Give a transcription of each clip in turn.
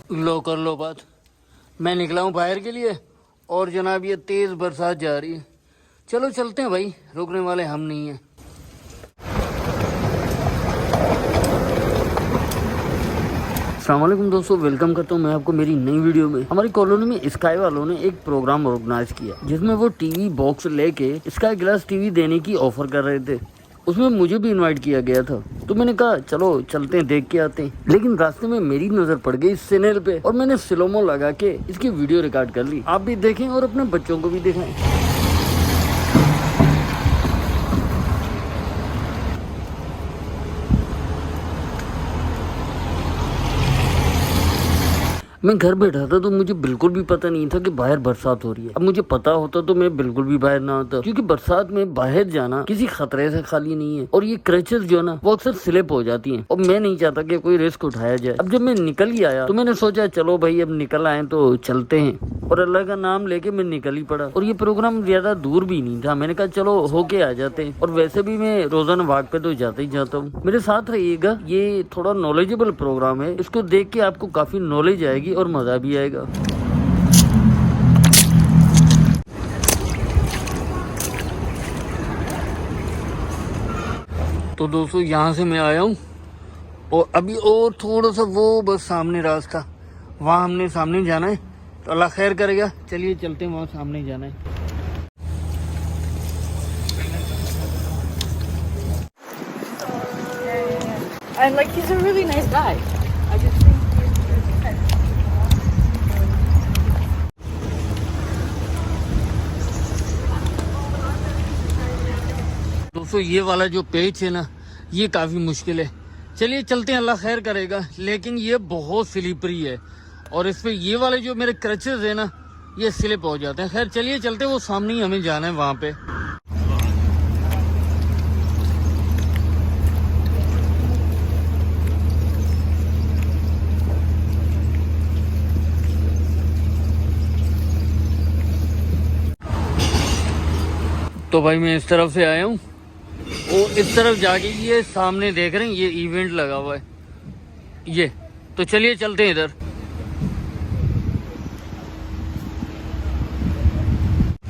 लो कर लो बात। मैं निकला हूँ बाहर के लिए और जनाब ये तेज़ बरसात जा रही है। चलो चलते हैं भाई, रुकने वाले हम नहीं हैं। अस्सलामुअलैकुम दोस्तों, वेलकम करता हूँ मैं आपको मेरी नई वीडियो में। हमारी कॉलोनी में स्काई वालों ने एक प्रोग्राम ऑर्गेनाइज किया जिसमें वो टीवी बॉक्स लेके स्काई ग्लास टीवी देने की ऑफर कर रहे थे। उसमें मुझे भी इनवाइट किया गया था, तो मैंने कहा चलो चलते हैं, देख के आते हैं। लेकिन रास्ते में मेरी नजर पड़ गई इस चैनल पे और मैंने स्लोमो लगा के इसकी वीडियो रिकॉर्ड कर ली। आप भी देखें और अपने बच्चों को भी दिखाएं। मैं घर बैठा था तो मुझे बिल्कुल भी पता नहीं था कि बाहर बरसात हो रही है। अब मुझे पता होता तो मैं बिल्कुल भी बाहर ना आता, क्योंकि बरसात में बाहर जाना किसी खतरे से खाली नहीं है। और ये क्रचेस जो है ना वो अक्सर स्लिप हो जाती हैं और मैं नहीं चाहता कि कोई रिस्क उठाया जाए। अब जब मैं निकल ही आया तो मैंने सोचा चलो भाई अब निकल आए तो चलते हैं, और अल्लाह का नाम लेके मैं निकल ही पड़ा। और ये प्रोग्राम ज्यादा दूर भी नहीं था, मैंने कहा चलो होके आ जाते हैं। और वैसे भी मैं रोजाना वॉक पे तो जाता ही जाता हूँ। मेरे साथ रहिएगा, ये थोड़ा नॉलेजेबल प्रोग्राम है, इसको देख के आपको काफी नॉलेज आएगी और मजा भी आएगा। तो दोस्तों यहाँ से मैं आया हूँ और अभी और थोड़ा सा वो बस सामने रास्ता, वहाँ हमने सामने जाना है। तो अल्लाह खैर करेगा, चलिए चलते हैं, वहाँ सामने जाना है। And like he's a really nice guy. I just think दोस्तों ये वाला जो पेज है ना ये काफी मुश्किल है। चलिए चलते हैं, अल्लाह खैर करेगा। लेकिन ये बहुत स्लिपरी है और इस पे ये वाले जो मेरे क्रचेस है ना ये स्लिप हो जाते हैं। खैर चलिए चलते हैं, वो सामने ही हमें जाना है वहाँ पे। तो भाई मैं इस तरफ से आया हूँ और इस तरफ जाके ये सामने देख रहे हैं ये इवेंट लगा हुआ है ये। तो चलिए चलते हैं इधर।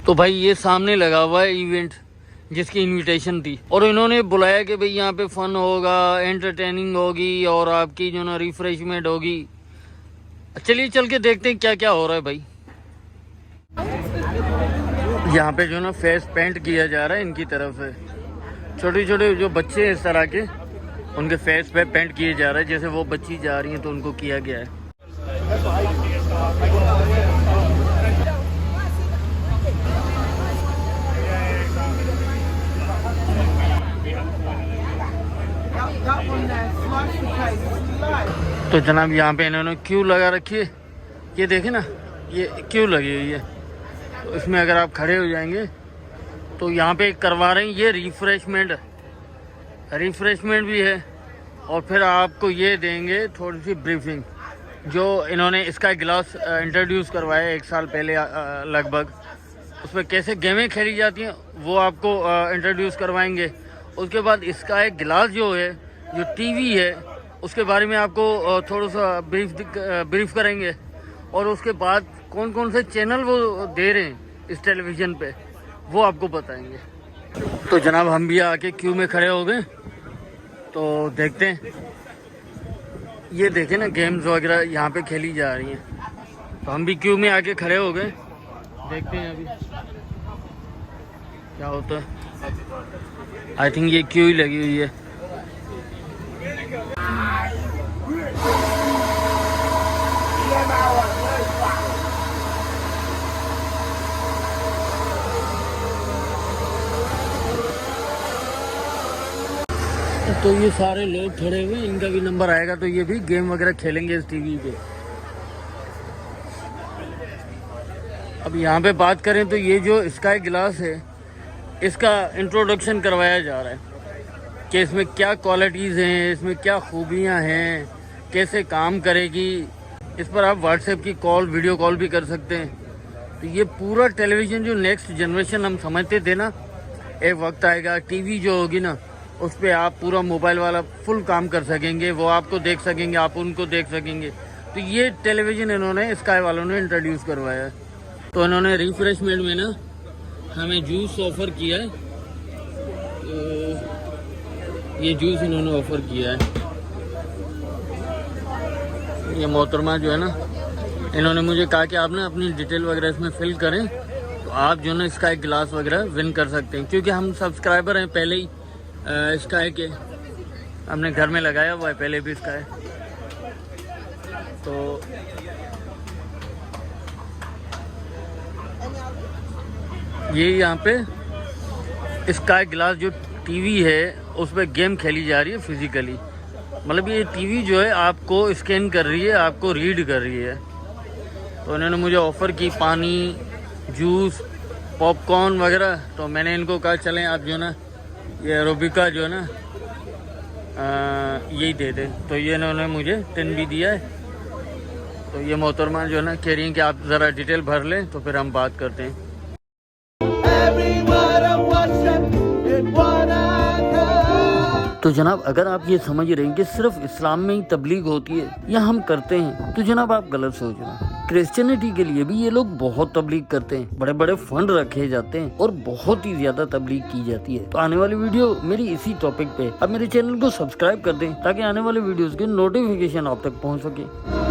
तो भाई ये सामने लगा हुआ है इवेंट जिसकी इनविटेशन थी और इन्होंने बुलाया कि भाई यहाँ पे फन होगा, एंटरटेनिंग होगी और आपकी जो ना रिफ्रेशमेंट होगी। चलिए चल के देखते हैं क्या क्या हो रहा है भाई। यहाँ पे जो ना फेस पेंट किया जा रहा है इनकी तरफ से। छोटे छोटे जो बच्चे हैं इस तरह के, उनके फेस पे पेंट किए जा रहा है। जैसे वो बच्ची जा रही है तो उनको किया गया है। तो जनाब यहाँ पे इन्होंने क्यू लगा रखी है, ये देखे ना ये क्यू लगी हुई है। तो इसमें अगर आप खड़े हो जाएंगे तो यहाँ पे करवा रहे हैं ये रिफ्रेशमेंट भी है और फिर आपको ये देंगे थोड़ी सी ब्रीफिंग। जो इन्होंने इसका गिलास इंट्रोड्यूस करवाया 1 साल पहले लगभग, उसमें कैसे गेमें खेली जाती हैं वो आपको इंट्रोड्यूस करवाएंगे। उसके बाद इसका एक गिलास जो है, जो टीवी है, उसके बारे में आपको थोड़ा सा ब्रीफ करेंगे। और उसके बाद कौन कौन से चैनल वो दे रहे हैं इस टेलीविज़न पे वो आपको बताएंगे। तो जनाब हम भी आके क्यू में खड़े हो गए, तो देखते हैं। ये देखें ना गेम्स वगैरह यहाँ पे खेली जा रही हैं, तो हम भी क्यू में आके खड़े हो गए, देखते हैं अभी क्या होता है। आई थिंक ये क्यू ही लगी हुई है। तो ये सारे लोग खड़े हुए, इनका भी नंबर आएगा तो ये भी गेम वगैरह खेलेंगे इस टीवी पे। अब यहाँ पे बात करें तो ये जो स्काई ग्लास है इसका इंट्रोडक्शन करवाया जा रहा है कि इसमें क्या क्वालिटीज़ हैं, इसमें क्या खूबियाँ हैं, कैसे काम करेगी। इस पर आप व्हाट्सएप की कॉल, वीडियो कॉल भी कर सकते हैं। तो ये पूरा टेलीविज़न जो नेक्स्ट जनरेशन हम समझते थे ना, एक वक्त आएगा टीवी जो होगी ना उस पर आप पूरा मोबाइल वाला फुल काम कर सकेंगे। वो आपको देख सकेंगे, आप उनको देख सकेंगे। तो ये टेलीविज़न इन्होंने स्काई वालों ने इंट्रोड्यूस करवाया है। तो इन्होंने रिफ्रेशमेंट में ना हमें जूस ऑफ़र किया है। तो ये जूस इन्होंने ऑफ़र किया है। ये मोहतरमा जो है ना, इन्होंने मुझे कहा कि आप ना अपनी डिटेल वगैरह इसमें फिल करें तो आप जो है ना इसका एक गिलास वगैरह विन कर सकते हैं, क्योंकि हम सब्सक्राइबर हैं पहले ही स्काई के, हमने घर में लगाया हुआ है पहले भी स्काई। तो ये यहाँ पे स्काई ग्लास जो टीवी है उस पर गेम खेली जा रही है फिजिकली। मतलब ये टीवी जो है आपको स्कैन कर रही है, आपको रीड कर रही है। तो उन्होंने मुझे ऑफ़र की पानी, जूस, पॉपकॉर्न वगैरह। तो मैंने इनको कहा चलें आप जो है ना ये एरोबिका जो है ना यही दे दें। तो ये इन्होंने मुझे टिन भी दिया है। तो ये मोहतरमा जो है ना कह रही हैं कि आप ज़रा डिटेल भर लें तो फिर हम बात करते हैं। तो जनाब अगर आप ये समझ रहे हैं कि सिर्फ इस्लाम में ही तबलीग होती है या हम करते हैं, तो जनाब आप गलत सोच रहे हैं। क्रिश्चियनिटी के लिए भी ये लोग बहुत तबलीग करते हैं, बड़े बड़े फंड रखे जाते हैं और बहुत ही ज्यादा तबलीग की जाती है। तो आने वाली वीडियो मेरी इसी टॉपिक पे, अब मेरे चैनल को सब्सक्राइब कर दें ताकि आने वाले वीडियोस के नोटिफिकेशन आप तक पहुंच सके।